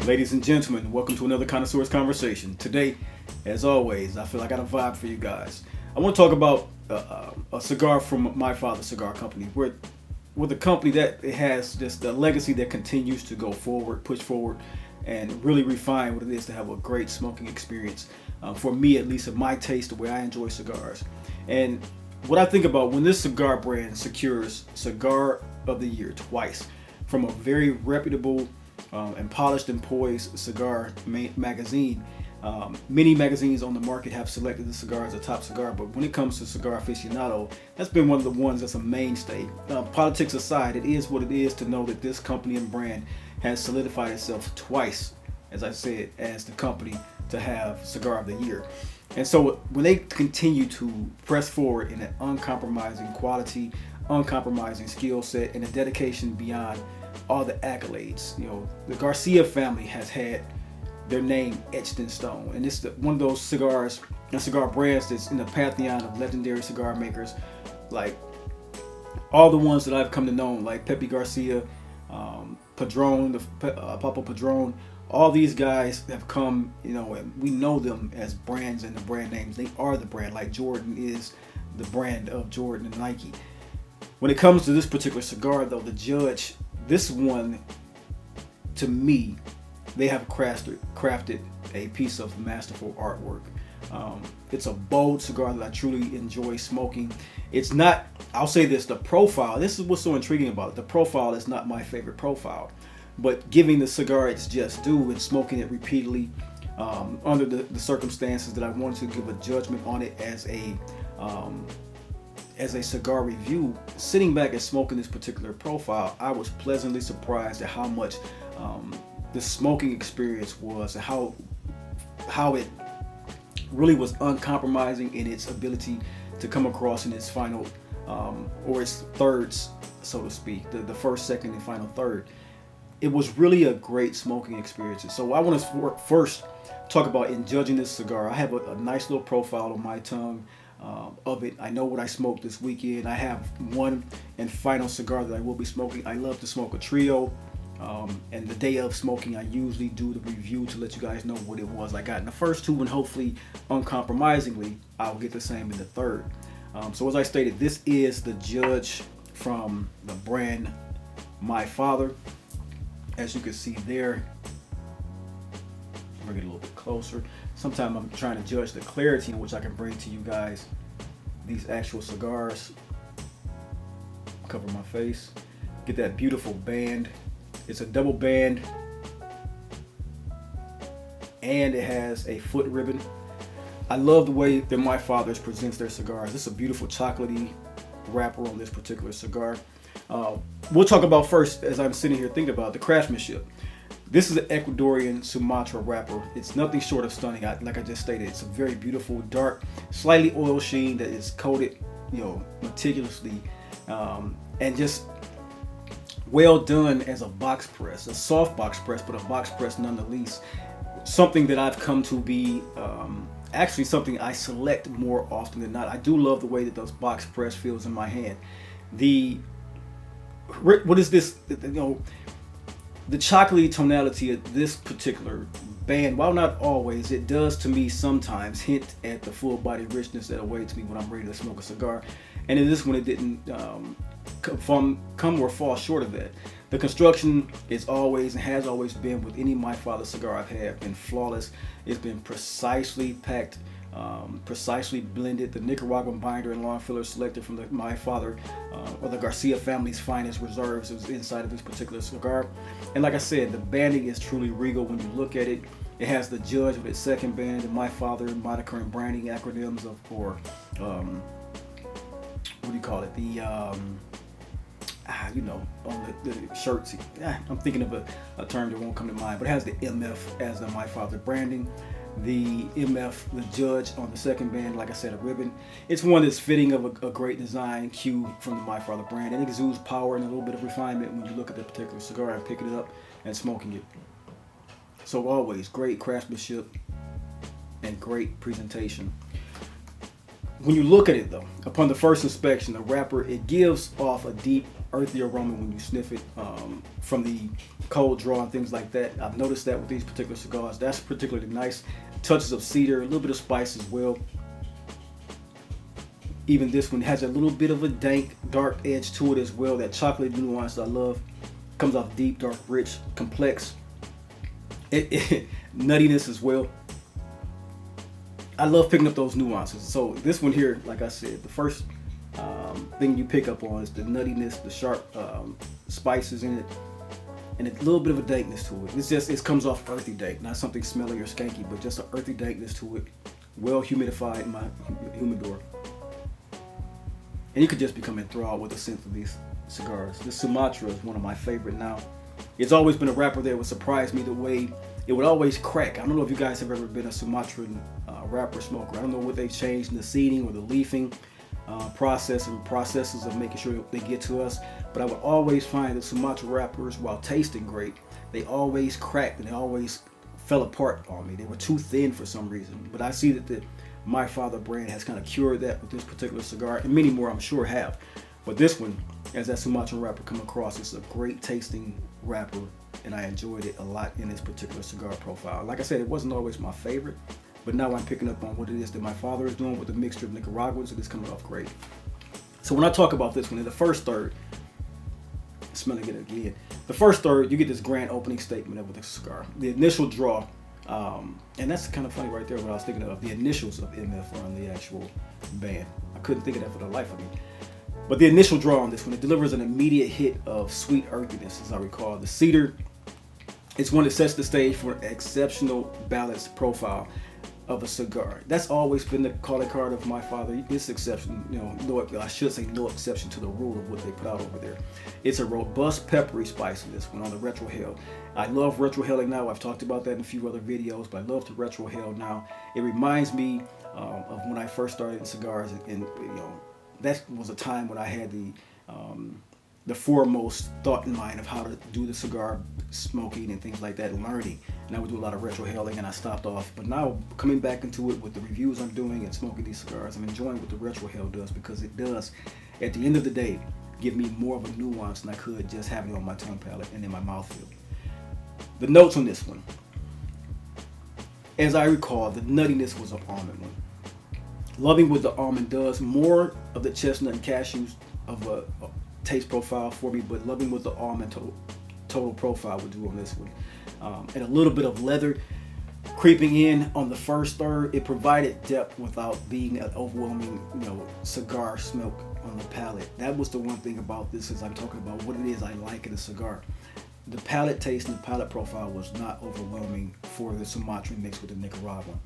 Ladies and gentlemen, welcome to another Connoisseur's Conversation. Today, as always, I feel like I got a vibe for you guys. I want to talk about a cigar from my father's cigar company. We're with a company that has just a legacy that continues to go forward, push forward, and really refine what it is to have a great smoking experience. For me, at least, of my taste, the way I enjoy cigars. And what I think about when this cigar brand secures Cigar of the Year twice from a very reputable and polished and poised cigar magazine. Many magazines on the market have selected the cigar as a top cigar, but when it comes to Cigar Aficionado, that's been one of the ones that's a mainstay. Politics aside, it is what it is to know that this company and brand has solidified itself twice, as I said, as the company to have Cigar of the Year. And so when they continue to press forward in an uncompromising quality, uncompromising skill set, and a dedication beyond all the accolades, the Garcia family has had their name etched in stone, and it's one of those cigars and cigar brands that's in the pantheon of legendary cigar makers, like all the ones that I've come to know, like Pepe Garcia, Padron, Papa Padron. All these guys have come, and we know them as brands and the brand names. They are the brand, like Jordan is the brand of Jordan and Nike. When it comes to this particular cigar, though, the judge, this one, to me, they have crafted a piece of masterful artwork. It's a bold cigar that I truly enjoy smoking. It's not, I'll say this, the profile, this is what's so intriguing about it. The profile is not my favorite profile, but giving the cigar its just due and smoking it repeatedly under the circumstances that I wanted to give a judgment on it as a cigar review, sitting back and smoking this particular profile, I was pleasantly surprised at how much the smoking experience was, and how it really was uncompromising in its ability to come across in its final or its thirds, so to speak, the first, second, and final third. It was really a great smoking experience. So I want to first talk about in judging this cigar. I have a nice little profile on my tongue of it. I know what I smoked this weekend. I have one and final cigar that I will be smoking. I love to smoke a trio. And the day of smoking, I usually do the review to let you guys know what it was I got in the first two, and hopefully, uncompromisingly, I'll get the same in the third. So as I stated, this is the judge from the brand My Father. As you can see there, bring it a little bit closer. Sometimes I'm trying to judge the clarity in which I can bring to you guys these actual cigars. Cover my face. Get that beautiful band. It's a double band, and it has a foot ribbon. I love the way that My Father's presents their cigars. This is a beautiful chocolatey wrapper on this particular cigar. We'll talk about first, as I'm sitting here thinking about the craftsmanship. This is an Ecuadorian Sumatra wrapper. It's nothing short of stunning. Like I just stated, it's a very beautiful, dark, slightly oil sheen that is coated, meticulously, and just well done as a box press, a soft box press, but a box press nonetheless. Something that I've come to be actually something I select more often than not. I do love the way that those box press feels in my hand. What is this? The chocolatey tonality of this particular band, while not always, it does to me sometimes hint at the full body richness that awaits me when I'm ready to smoke a cigar. And in this one, it didn't come or fall short of that. The construction is always and has always been, with any My Father cigar I've had, been flawless. It's been precisely packed, precisely blended. The Nicaraguan binder and long filler selected from the My Father or the Garcia family's finest reserves is inside of this particular cigar. And like I said, the banding is truly regal when you look at it. It has the judge with its second band, and My Father moniker and branding acronyms for what do you call it? On the shirts. I'm thinking of a term that won't come to mind, but it has the MF as the My Father branding. The MF, the judge on the second band, like I said, a ribbon. It's one that's fitting of a great design cue from the My Father brand, and it exudes power and a little bit of refinement when you look at the particular cigar and picking it up and smoking it. So always great craftsmanship and great presentation. When you look at it though, upon the first inspection, the wrapper, it gives off a deep earthy aroma when you sniff it from the cold draw and things like that. I've noticed that with these particular cigars. That's particularly nice. Touches of cedar, a little bit of spice as well. Even this one has a little bit of a dank, dark edge to it as well. That chocolate nuance I love. Comes off deep, dark, rich, complex. Nuttiness as well. I love picking up those nuances. So this one here, like I said, the first thing you pick up on is the nuttiness, the sharp spices in it, and a little bit of a dankness to it. It comes off earthy dank, not something smelly or skanky, but just an earthy dankness to it. Well humidified in my humidor. And you could just become enthralled with the scent of these cigars. This Sumatra is one of my favorite now. It's always been a wrapper that would surprise me the way it would always crack. I don't know if you guys have ever been a Sumatran wrapper smoker. I don't know what they've changed in the seeding or the leafing processes of making sure they get to us. But I would always find that Sumatra wrappers, while tasting great, they always cracked and they always fell apart on me. They were too thin for some reason. But I see that the My Father brand has kind of cured that with this particular cigar, and many more I'm sure have. But this one, as that Sumatran wrapper come across, it's a great tasting wrapper, and I enjoyed it a lot in this particular cigar profile. Like I said, it wasn't always my favorite, but now I'm picking up on what it is that My Father is doing with the mixture of Nicaraguans, and it's coming off great. So when I talk about this one, in the first third, smelling it again, the first third, you get this grand opening statement of the cigar. The initial draw, and that's kind of funny right there what I was thinking of. The initials of MF are on the actual band. I couldn't think of that for the life of me. But the initial draw on this one, it delivers an immediate hit of sweet earthiness, as I recall. The cedar, it's one that sets the stage for an exceptional balanced profile of a cigar. That's always been the calling card of My Father. This exception, I should say no exception to the rule of what they put out over there. It's a robust peppery spice in this one on the retrohale. I love retrohaling now. I've talked about that in a few other videos, but I love to retrohale now. It reminds me of when I first started in cigars, and that was a time when I had the foremost thought in mind of how to do the cigar smoking and things like that, learning. And I would do a lot of retrohaling, and I stopped off. But now, coming back into it with the reviews I'm doing and smoking these cigars, I'm enjoying what the retrohale does, because it does, at the end of the day, give me more of a nuance than I could just having it on my tongue palate and in my mouthfeel. The notes on this one, as I recall, the nuttiness was an almond one. Loving what the almond does, more of the chestnut and cashews of a taste profile for me, but loving what the almond total profile would do on this one. And a little bit of leather creeping in on the first third. It provided depth without being an overwhelming, cigar smoke on the palate. That was the one thing about this, as I'm talking about what it is I like in a cigar. The palate taste and the palate profile was not overwhelming for the Sumatran mixed with the Nicaraguan.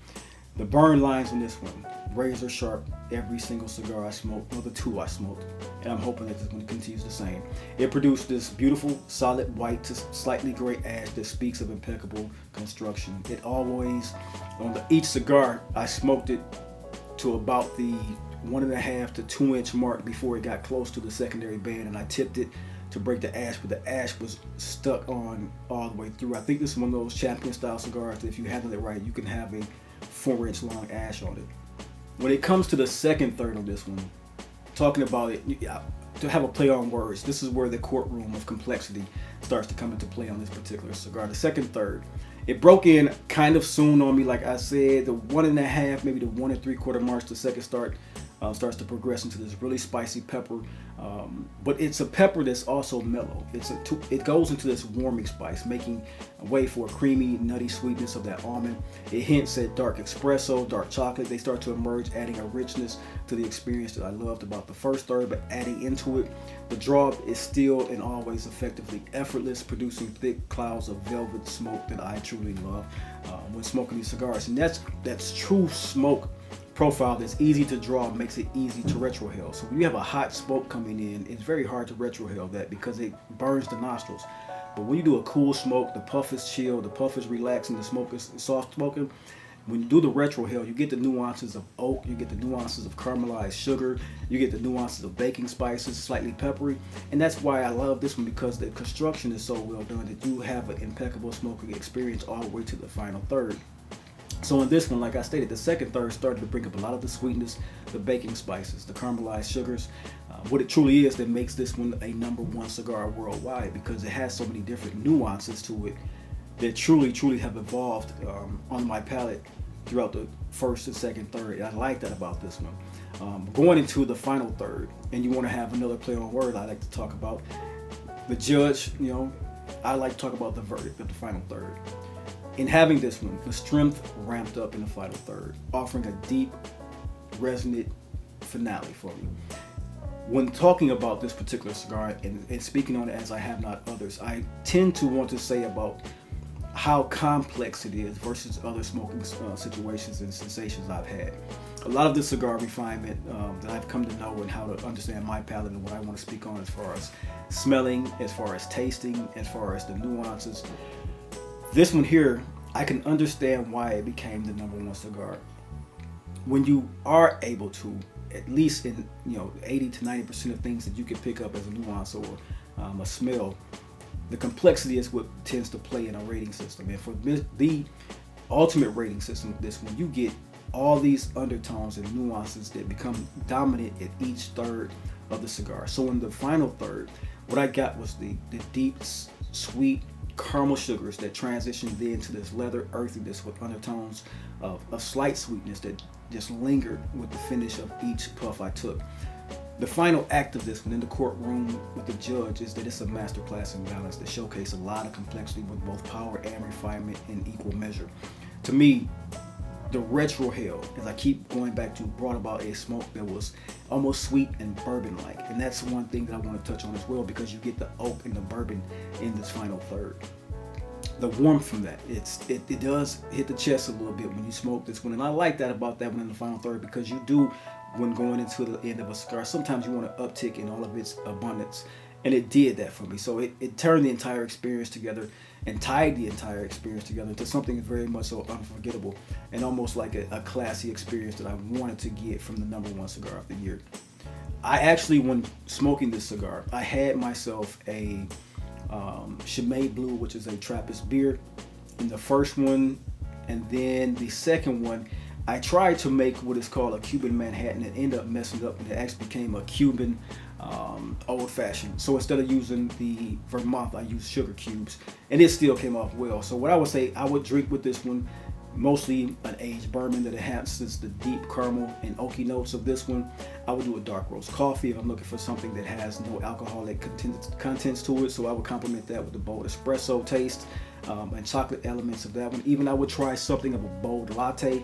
The burn lines on this one, razor sharp, every single cigar I smoked, or the two I smoked, and I'm hoping that this one continues the same. It produced this beautiful, solid white to slightly gray ash that speaks of impeccable construction. It always, on each cigar, I smoked it to about the 1.5 to 2 inch mark before it got close to the secondary band, and I tipped it to break the ash, but the ash was stuck on all the way through. I think this is one of those champion style cigars that if you handle it right, you can have a 4-inch long ash on it. When it comes to the second third of this one, talking about it, to have a play on words, this is where the courtroom of complexity starts to come into play on this particular cigar. The second third, it broke in kind of soon on me. Like I said, the 1.5, maybe the 1 3/4 marks, the second starts to progress into this really spicy pepper, but it's a pepper that's also mellow. It goes into this warming spice, making way for a creamy, nutty sweetness of that almond. It hints at dark espresso, dark chocolate. They start to emerge, adding a richness to the experience that I loved about the first third, but adding into it, the draw is still and always effectively effortless, producing thick clouds of velvet smoke that I truly love when smoking these cigars. And that's true smoke profile that's easy to draw, makes it easy to retrohale. So when you have a hot smoke coming in, it's very hard to retrohale that because it burns the nostrils. But when you do a cool smoke, the puff is chill, the puff is relaxing, the smoke is soft smoking. When you do the retrohale, you get the nuances of oak, you get the nuances of caramelized sugar, you get the nuances of baking spices, slightly peppery. And that's why I love this one, because the construction is so well done that you have an impeccable smoking experience all the way to the final third. So in this one, like I stated, the second third started to bring up a lot of the sweetness, the baking spices, the caramelized sugars. What it truly is that makes this one a number one cigar worldwide, because it has so many different nuances to it that truly have evolved on my palate throughout the first and second third. And I like that about this one. Going into the final third, and you want to have another play on word, I like to talk about the judge. I like to talk about the verdict of the final third. In having this one, the strength ramped up in the final third, offering a deep, resonant finale for me. When talking about this particular cigar and speaking on it as I have not others, I tend to want to say about how complex it is versus other smoking situations and sensations I've had. A lot of the cigar refinement that I've come to know and how to understand my palate and what I want to speak on as far as smelling, as far as tasting, as far as the nuances. This one here, I can understand why it became the number one cigar. When you are able to, at least in 80 to 90% of things that you can pick up as a nuance or a smell, the complexity is what tends to play in a rating system. And for the ultimate rating system, this one, you get all these undertones and nuances that become dominant at each third of the cigar. So in the final third, what I got was the deep, sweet caramel sugars that transitioned then to this leather earthiness with undertones of a slight sweetness that just lingered with the finish of each puff I took. The final act of this one in the courtroom with the judge is that it's a masterclass in balance that showcases a lot of complexity with both power and refinement in equal measure. To me, the retro hell, as I keep going back to, brought about a smoke that was almost sweet and bourbon-like. And that's one thing that I want to touch on as well, because you get the oak and the bourbon in this final third. The warmth from that, it does hit the chest a little bit when you smoke this one. And I like that about that one in the final third, because you do, when going into the end of a cigar, sometimes you want to uptick in all of its abundance. And it did that for me. So it turned the entire experience together and tied the entire experience together into something very much so unforgettable and almost like a classy experience that I wanted to get from the number one cigar of the year. I actually, when smoking this cigar, I had myself a Chimay Blue, which is a Trappist beer, in the first one, and then the second one, I tried to make what is called a Cuban Manhattan and ended up messing up, and it actually became a Cuban old fashioned. So instead of using the Vermouth, I used sugar cubes, and it still came off well. So what I would say, I would drink with this one mostly an aged bourbon that enhances the deep caramel and oaky notes of this one. I would do a dark roast coffee if I'm looking for something that has no alcoholic contents to it. So I would complement that with the bold espresso taste and chocolate elements of that one. Even I would try something of a bold latte.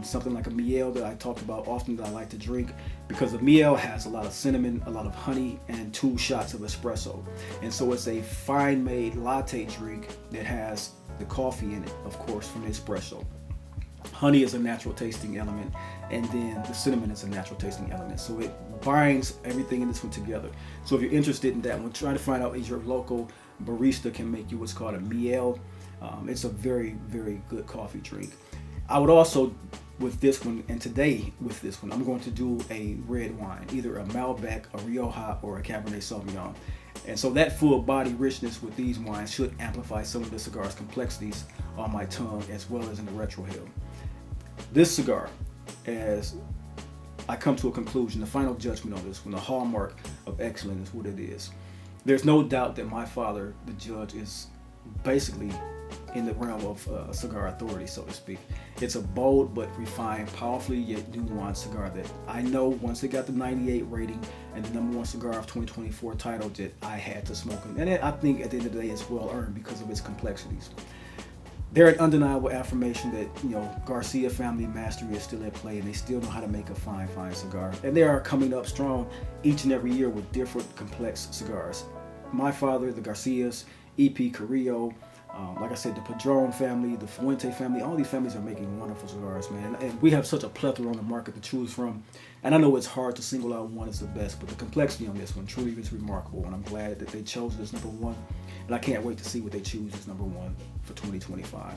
Something like a miel that I talked about often that I like to drink, because a miel has a lot of cinnamon, a lot of honey, and 2 shots of espresso. And so it's a fine made latte drink that has the coffee in it, of course, from the espresso. Honey is a natural tasting element, and then the cinnamon is a natural tasting element. So it binds everything in this one together. So if you're interested in that one, try to find out if your local barista can make you what's called a miel. It's a very, very good coffee drink. I would also, with this one, and today with this one, I'm going to do a red wine, either a Malbec, a Rioja, or a Cabernet Sauvignon. And so that full body richness with these wines should amplify some of the cigar's complexities on my tongue, as well as in the retrohale. This cigar, as I come to a conclusion, the final judgment on this one, the hallmark of excellence is what it is. There's no doubt that my father, the judge, is basically in the realm of cigar authority, so to speak. It's a bold but refined, powerfully yet nuanced cigar that I know once it got the 98 rating and the number one cigar of 2024 title that I had to smoke it. And I think at the end of the day it's well earned because of its complexities. They're an undeniable affirmation that Garcia family mastery is still at play, and they still know how to make a fine cigar. And they are coming up strong each and every year with different complex cigars. My father, the Garcias, EP Carrillo, like I said, the Padron family, the Fuente family, all these families are making wonderful cigars, man. And we have such a plethora on the market to choose from. And I know it's hard to single out one as the best, but the complexity on this one truly is remarkable. And I'm glad that they chose it as number one. And I can't wait to see what they choose as number one for 2025.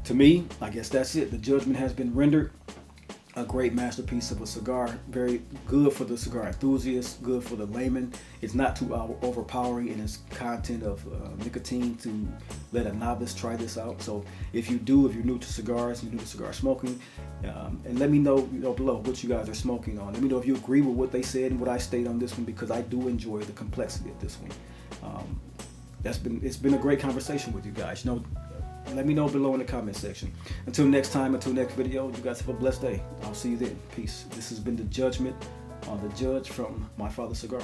To me, I guess that's it. The judgment has been rendered. a great masterpiece of a cigar. Very good for the cigar enthusiast, good for the layman. It's not too overpowering in its content of nicotine to let a novice try this out. So if you're new to cigars, you're new to cigar smoking, and let me know, below what you guys are smoking on. Let me know if you agree with what they said and what I stated on this one, because I do enjoy the complexity of this one. It's been a great conversation with you guys. Let me know below in the comment section. Until next time, until next video, you guys have a blessed day. I'll see you then. Peace. This has been The Judgment on The Judge from My Father Cigar.